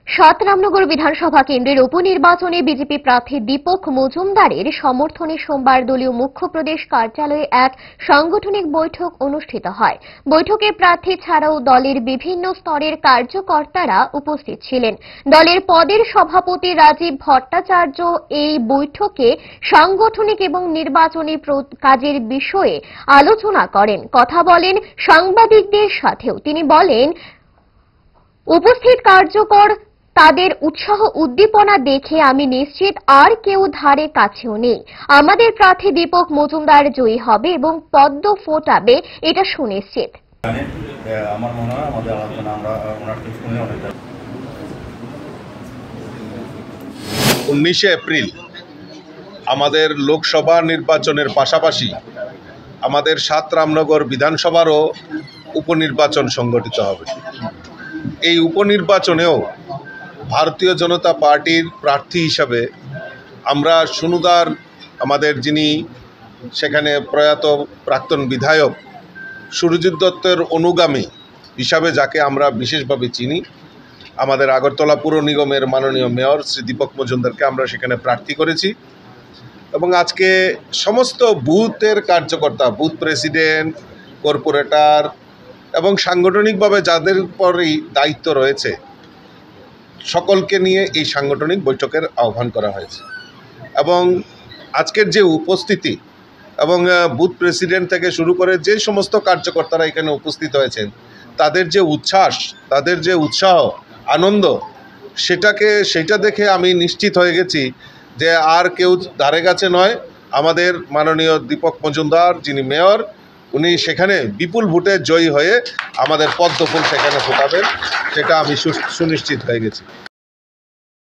সাত রামনগর বিধানসভা কেন্দ্রের উপনির্বাচনে বিজেপি প্রার্থী দীপক মজুমদারের সমর্থনে সোমবার দলীয় মুখ্য প্রদেশ কার্যালয়ে এক সাংগঠনিক বৈঠক অনুষ্ঠিত হয়। বৈঠকে প্রার্থী ছাড়াও দলের বিভিন্ন স্তরের কার্যকর্তারা উপস্থিত ছিলেন। দলের পদের সভাপতি রাজীব ভট্টাচার্য এই বৈঠকে সাংগঠনিক এবং নির্বাচনী কাজের বিষয়ে আলোচনা করেন, কথা বলেন সাংবাদিকদের সাথেও। তিনি বলেন, উপস্থিত কার্যকর তাদের উৎসাহ উদ্দীপনা দেখে আমি নিশ্চিত আর কেউ ধারে কাছেও নেই। আমাদের প্রার্থী দীপক মজুমদার জয়ী হবে এবং পদ্ম ফোটাবে, এটা সুনিশ্চিত। আমার মনে হয় আমাদের আলোচনা আমরা ওনাকে শুনে অনেক 19 এপ্রিল আমাদের লোকসভা নির্বাচনের পাশাপাশি আমাদের সাত রামনগর বিধানসভারও উপনির্বাচন সংগঠিত হবে। এই উপনির্বাচনেও ভারতীয় জনতা পার্টির প্রার্থী হিসাবে আমরা সুনুদার, আমাদের যিনি সেখানে প্রয়াত প্রাক্তন বিধায়ক সুরজিৎ দত্তের অনুগামী হিসাবে যাকে আমরা বিশেষভাবে চিনি, আমাদের আগরতলা পুর নিগমের মাননীয় মেয়র শ্রী দীপক মজুমদারকে আমরা সেখানে প্রার্থী করেছি। এবং আজকে সমস্ত বুথের কার্যকর্তা, বুথ প্রেসিডেন্ট, কর্পোরেটর এবং সাংগঠনিকভাবে যাদের পরই দায়িত্ব রয়েছে সকলকে নিয়ে এই সাংগঠনিক বৈঠকের আহ্বান করা হয়েছে। এবং আজকের যে উপস্থিতি এবং বুথ প্রেসিডেন্ট থেকে শুরু করে যে সমস্ত কার্যকর্তারা এখানে উপস্থিত হয়েছেন, তাদের যে উচ্ছ্বাস, তাদের যে উৎসাহ, আনন্দ, সেটা দেখে আমি নিশ্চিত হয়ে গেছি যে আর কেউ ধারে কাছে নয়, আমাদের মাননীয় দীপক মজুমদার যিনি মেয়র, উনি সেখানে বিপুল ভোটে জয়ী হয়ে আমাদের পদ্ম ফুল সেখানে ফোটাবেন, সেটা আমি সুনিশ্চিত হয়ে গেছি।